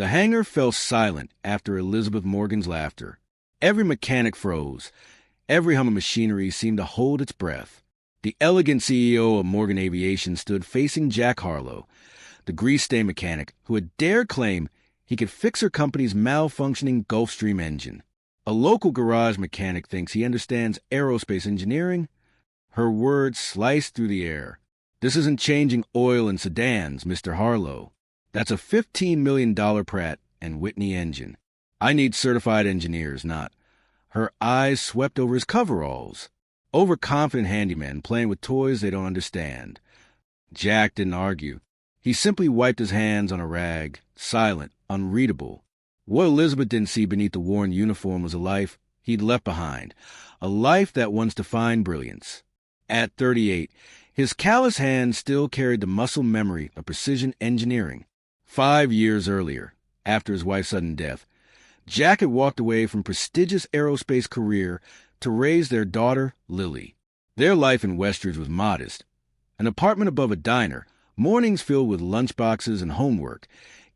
The hangar fell silent after Elizabeth Morgan's laughter. Every mechanic froze. Every hum of machinery seemed to hold its breath. The elegant CEO of Morgan Aviation stood facing Jack Harlow, the grease-stained mechanic who had dared claim he could fix her company's malfunctioning Gulfstream engine. A local garage mechanic thinks he understands aerospace engineering? Her words sliced through the air. This isn't changing oil in sedans, Mr. Harlow. That's a $15 million Pratt & Whitney engine. I need certified engineers, not. Her eyes swept over his coveralls. Overconfident handymen playing with toys they don't understand. Jack didn't argue. He simply wiped his hands on a rag, silent, unreadable. What Elizabeth didn't see beneath the worn uniform was a life he'd left behind, a life that once defined brilliance. At 38, his callous hands still carried the muscle memory of precision engineering. 5 years earlier, after his wife's sudden death, Jack had walked away from prestigious aerospace career to raise their daughter, Lily. Their life in Westridge was modest. An apartment above a diner, mornings filled with lunchboxes and homework,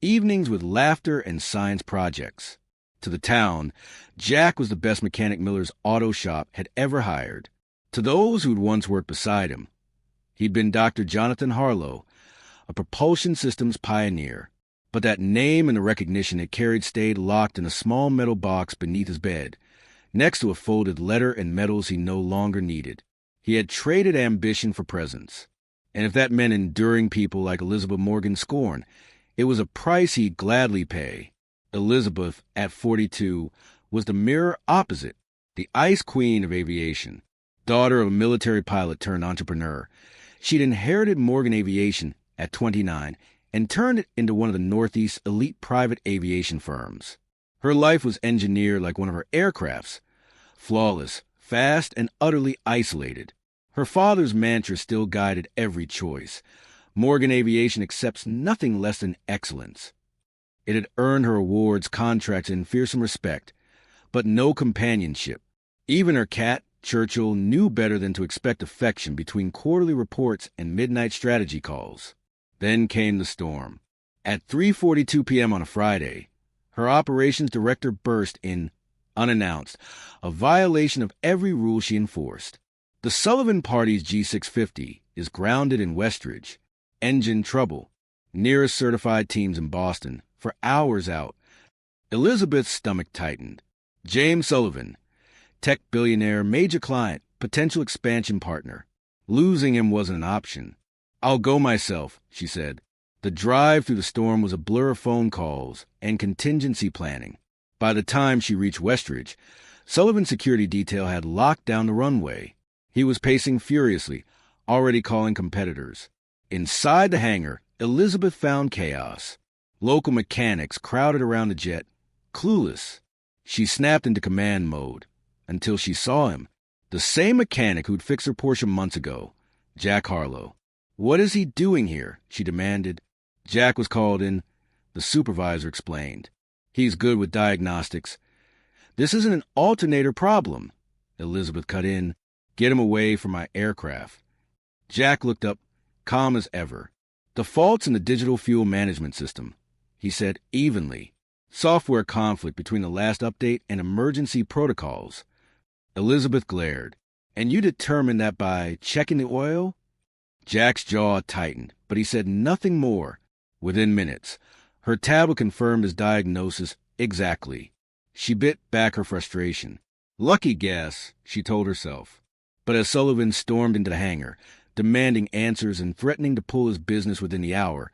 evenings with laughter and science projects. To the town, Jack was the best mechanic Miller's auto shop had ever hired. To those who'd once worked beside him, he'd been Dr. Jonathan Harlow, a propulsion systems pioneer. But that name and the recognition it carried stayed locked in a small metal box beneath his bed, next to a folded letter and medals he no longer needed. He had traded ambition for presence. And if that meant enduring people like Elizabeth Morgan's scorn, it was a price he'd gladly pay. Elizabeth, at 42, was the mirror opposite, the ice queen of aviation. Daughter of a military pilot turned entrepreneur, she'd inherited Morgan Aviation at 29 and turned it into one of the Northeast's elite private aviation firms. Her life was engineered like one of her aircrafts, flawless, fast, and utterly isolated. Her father's mantra still guided every choice. Morgan Aviation accepts nothing less than excellence. It had earned her awards, contracts, and fearsome respect, but no companionship. Even her cat, Churchill, knew better than to expect affection between quarterly reports and midnight strategy calls. Then came the storm. At 3:42 p.m. on a Friday, her operations director burst in, unannounced, a violation of every rule she enforced. The Sullivan Party's G650 is grounded in Westridge. Engine trouble. Nearest certified teams in Boston. For hours out. Elizabeth's stomach tightened. James Sullivan, tech billionaire, major client, potential expansion partner. Losing him wasn't an option. I'll go myself, she said. The drive through the storm was a blur of phone calls and contingency planning. By the time she reached Westridge, Sullivan's security detail had locked down the runway. He was pacing furiously, already calling competitors. Inside the hangar, Elizabeth found chaos. Local mechanics crowded around the jet, clueless. She snapped into command mode until she saw him, the same mechanic who'd fixed her Porsche months ago, Jack Harlow. What is he doing here? She demanded. Jack was called in. The supervisor explained. He's good with diagnostics. This isn't an alternator problem. Elizabeth cut in. Get him away from my aircraft. Jack looked up, calm as ever. The fault's in the digital fuel management system, he said evenly. Software conflict between the last update and emergency protocols. Elizabeth glared. And you determined that by checking the oil? Jack's jaw tightened, but he said nothing more. Within minutes, her tablet confirmed his diagnosis exactly. She bit back her frustration. Lucky guess, she told herself. But as Sullivan stormed into the hangar, demanding answers and threatening to pull his business within the hour,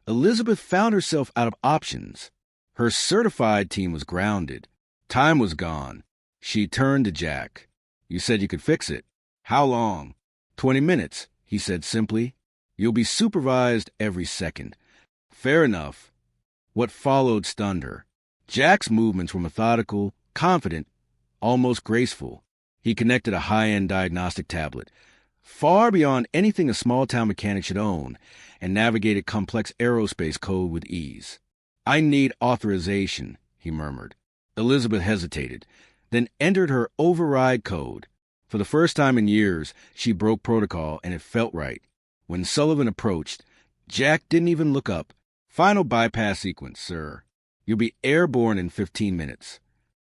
Elizabeth found herself out of options. Her certified team was grounded. Time was gone. She turned to Jack. You said you could fix it. How long? 20 minutes, he said simply. You'll be supervised every second. Fair enough. What followed stunned her. Jack's movements were methodical, confident, almost graceful. He connected a high-end diagnostic tablet, far beyond anything a small-town mechanic should own, and navigated complex aerospace code with ease. I need authorization, he murmured. Elizabeth hesitated, then entered her override code. For the first time in years, she broke protocol, and it felt right. When Sullivan approached, Jack didn't even look up. Final bypass sequence, sir. You'll be airborne in 15 minutes.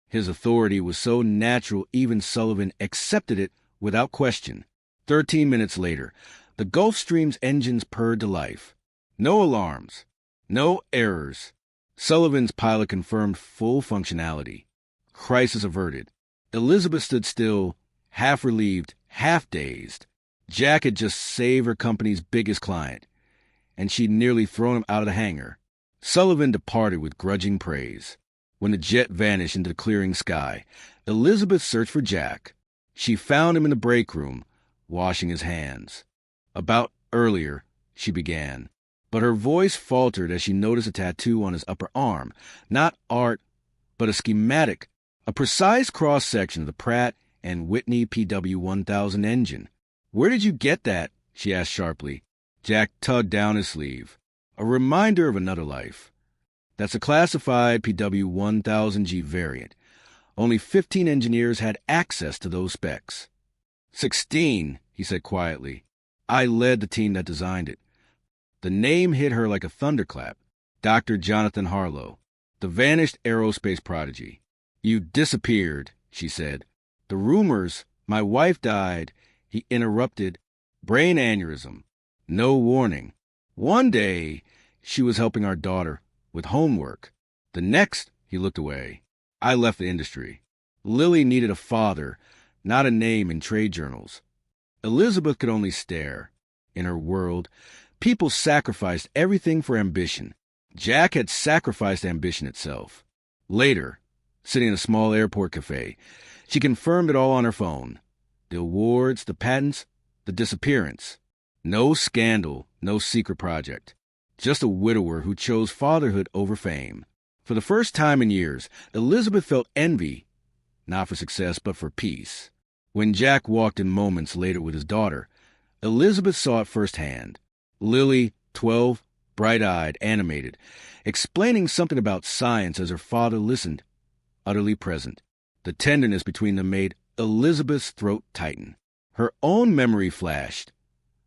His authority was so natural even Sullivan accepted it without question. 13 minutes later, the Gulfstream's engines purred to life. No alarms. No errors. Sullivan's pilot confirmed full functionality. Crisis averted. Elizabeth stood still, half relieved, half dazed. Jack had just saved her company's biggest client, and she'd nearly thrown him out of the hangar. Sullivan departed with grudging praise. When the jet vanished into the clearing sky, Elizabeth searched for Jack. She found him in the break room, washing his hands. About earlier, she began, but her voice faltered as she noticed a tattoo on his upper arm. Not art, but a schematic, a precise cross-section of the Pratt & Whitney PW1000 engine. "Where did you get that?" she asked sharply. Jack tugged down his sleeve. "A reminder of another life. That's a classified PW1000G variant. Only 15 engineers had access to those specs." 16, he said quietly. "I led the team that designed it." The name hit her like a thunderclap. Dr. Jonathan Harlow, the vanished aerospace prodigy. "You disappeared," she said. "The rumors, my wife died," he interrupted. "Brain aneurysm. No warning. One day, she was helping our daughter with homework. The next," he looked away, "I left the industry. Lily needed a father, not a name in trade journals." Elizabeth could only stare. In her world, people sacrificed everything for ambition. Jack had sacrificed ambition itself. Later, sitting in a small airport cafe, she confirmed it all on her phone. The awards, the patents, the disappearance. No scandal, no secret project. Just a widower who chose fatherhood over fame. For the first time in years, Elizabeth felt envy, not for success, but for peace. When Jack walked in moments later with his daughter, Elizabeth saw it firsthand. Lily, 12, bright-eyed, animated, explaining something about science as her father listened, utterly present. The tenderness between them made Elizabeth's throat tighten. Her own memory flashed.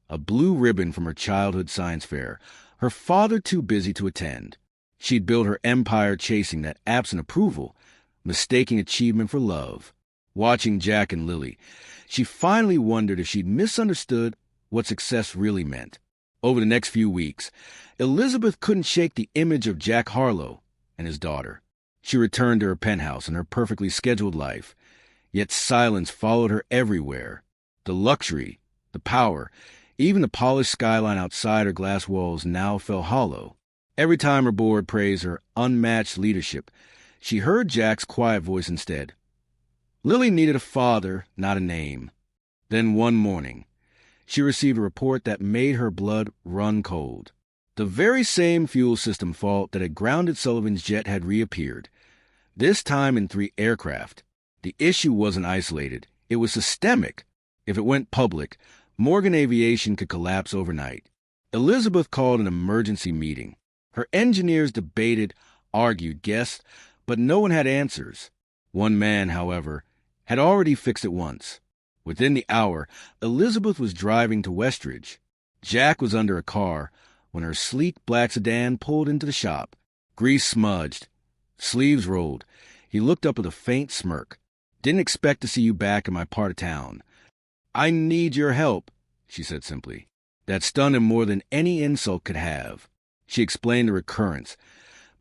A blue ribbon from her childhood science fair, her father too busy to attend. She'd built her empire chasing that absent approval, mistaking achievement for love. Watching Jack and Lily, she finally wondered if she'd misunderstood what success really meant. Over the next few weeks, Elizabeth couldn't shake the image of Jack Harlow and his daughter. She returned to her penthouse and her perfectly scheduled life, yet silence followed her everywhere. The luxury, the power, even the polished skyline outside her glass walls now fell hollow. Every time her board praised her unmatched leadership, she heard Jack's quiet voice instead. Lily needed a father, not a name. Then one morning, she received a report that made her blood run cold. The very same fuel system fault that had grounded Sullivan's jet had reappeared, this time in 3 aircraft. The issue wasn't isolated. It was systemic. If it went public, Morgan Aviation could collapse overnight. Elizabeth called an emergency meeting. Her engineers debated, argued, guessed, but no one had answers. One man, however, had already fixed it once. Within the hour, Elizabeth was driving to Westridge. Jack was under a car when her sleek black sedan pulled into the shop. Grease smudged, sleeves rolled. He looked up with a faint smirk. "Didn't expect to see you back in my part of town." "I need your help," she said simply. That stunned him more than any insult could have. She explained the recurrence,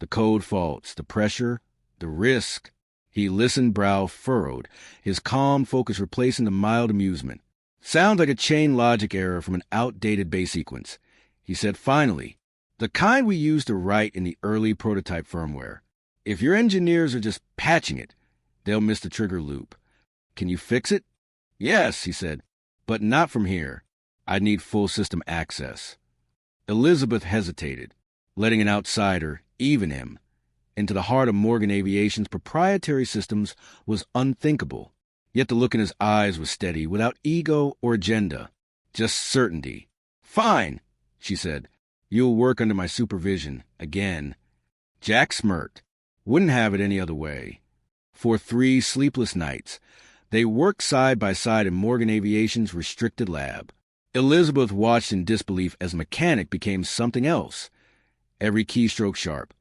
the code faults, the pressure, the risk. He listened, brow furrowed, his calm focus replacing the mild amusement. "Sounds like a chain logic error from an outdated base sequence," he said finally. "The kind we used to write in the early prototype firmware. If your engineers are just patching it, they'll miss the trigger loop. Can you fix it?" "Yes," he said, "but not from here. I need full system access." Elizabeth hesitated. Letting an outsider, even him, into the heart of Morgan Aviation's proprietary systems was unthinkable. Yet the look in his eyes was steady, without ego or agenda, just certainty. "Fine," she said. "You'll work under my supervision, again." Jack smirked. Wouldn't have it any other way. For 3 sleepless nights, they worked side by side in Morgan Aviation's restricted lab. Elizabeth watched in disbelief as mechanic became something else. Every keystroke sharp,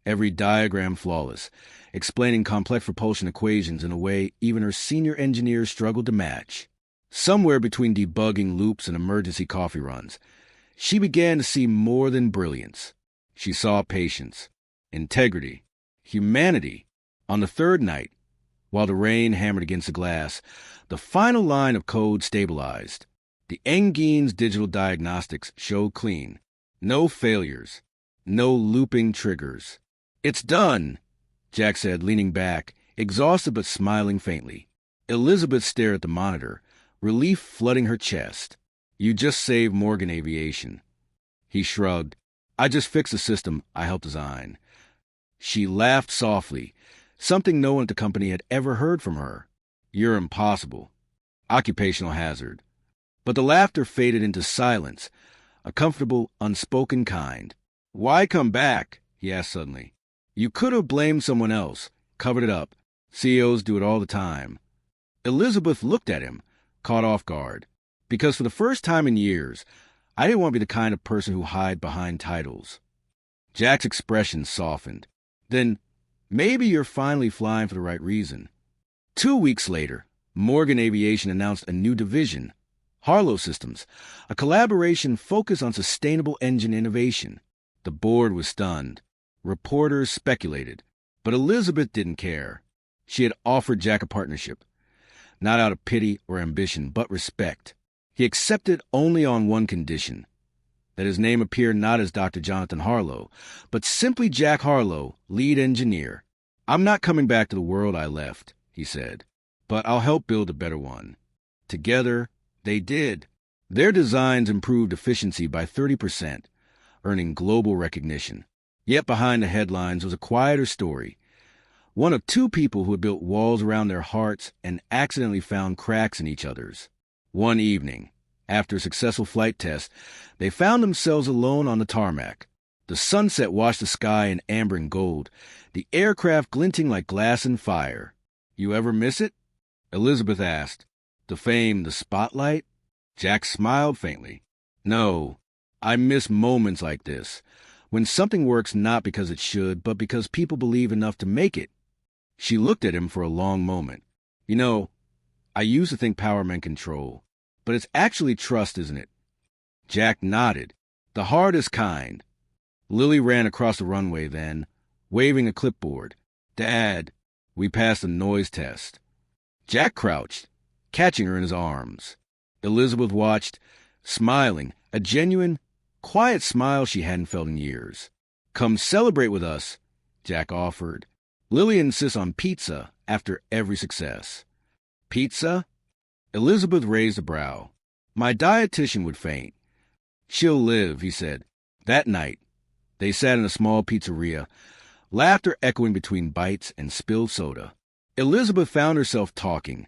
every diagram flawless, explaining complex propulsion equations in a way even her senior engineers struggled to match. Somewhere between debugging loops and emergency coffee runs, she began to see more than brilliance. She saw patience, integrity, humanity. On the third night, while the rain hammered against the glass, the final line of code stabilized. The Engine's digital diagnostics showed clean. No failures. No looping triggers. "It's done," Jack said, leaning back, exhausted but smiling faintly. Elizabeth stared at the monitor, relief flooding her chest. "You just saved Morgan Aviation." He shrugged. "I just fixed a system I helped design." She laughed softly, something no one at the company had ever heard from her. "You're impossible. Occupational hazard." But the laughter faded into silence, a comfortable, unspoken kind. "Why come back?" he asked suddenly. "You could have blamed someone else, covered it up. CEOs do it all the time." Elizabeth looked at him, caught off guard. "Because for the first time in years, I didn't want to be the kind of person who hide behind titles." Jack's expression softened. "Then maybe you're finally flying for the right reason." 2 weeks later, Morgan Aviation announced a new division, Harlow Systems, a collaboration focused on sustainable engine innovation. The board was stunned. Reporters speculated. But Elizabeth didn't care. She had offered Jack a partnership, not out of pity or ambition, but respect. He accepted only on one condition, that his name appear not as Dr. Jonathan Harlow, but simply Jack Harlow, lead engineer. "I'm not coming back to the world I left," he said, "but I'll help build a better one." Together, they did. Their designs improved efficiency by 30%, earning global recognition. Yet behind the headlines was a quieter story. One of two people who had built walls around their hearts and accidentally found cracks in each other's. One evening, after a successful flight test, they found themselves alone on the tarmac. The sunset washed the sky in amber and gold, the aircraft glinting like glass and fire. "You ever miss it?" Elizabeth asked. "The fame, the spotlight?" Jack smiled faintly. "No, I miss moments like this, when something works not because it should, but because people believe enough to make it." She looked at him for a long moment. "You know, I used to think power meant control, but it's actually trust, isn't it?" Jack nodded. "The hardest kind." Lily ran across the runway then, waving a clipboard. "Dad, we passed a noise test." Jack crouched, catching her in his arms. Elizabeth watched, smiling, a genuine, quiet smile she hadn't felt in years. "Come celebrate with us," Jack offered. "Lily insists on pizza after every success." "Pizza?" Elizabeth raised a brow. "My dietitian would faint." "She'll live," he said. That night, they sat in a small pizzeria, laughter echoing between bites and spilled soda. Elizabeth found herself talking,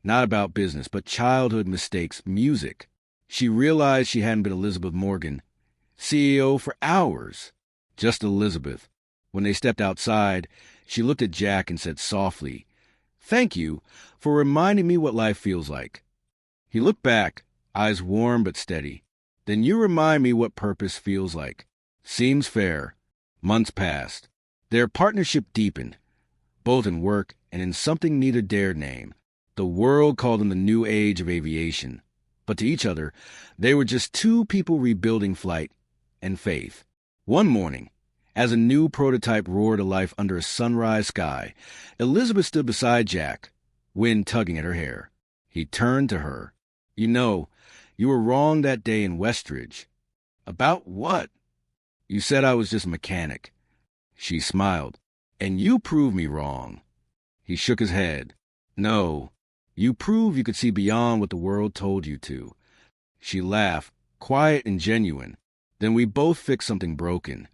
not about business, but childhood mistakes, music. She realized she hadn't been Elizabeth Morgan, CEO, for hours. Just Elizabeth. When they stepped outside, she looked at Jack and said softly, "Thank you for reminding me what life feels like." He looked back, eyes warm but steady. "Then you remind me what purpose feels like." "Seems fair." Months passed. Their partnership deepened, both in work and in something neither dared name. The world called them the new age of aviation. But to each other, they were just two people rebuilding flight and faith. One morning, as a new prototype roared to life under a sunrise sky, Elizabeth stood beside Jack, wind tugging at her hair. He turned to her. "You know, you were wrong that day in Westridge." "About what?" "You said I was just a mechanic." She smiled. "And you proved me wrong." He shook his head. "No, you proved you could see beyond what the world told you to." She laughed, quiet and genuine. "Then we both fixed something broken."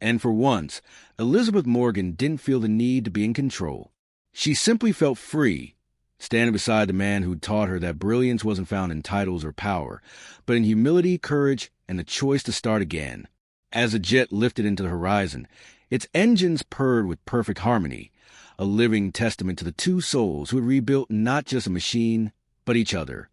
And for once, Elizabeth Morgan didn't feel the need to be in control. She simply felt free, standing beside the man who'd taught her that brilliance wasn't found in titles or power, but in humility, courage, and the choice to start again. As the jet lifted into the horizon, its engines purred with perfect harmony, a living testament to the two souls who had rebuilt not just a machine, but each other.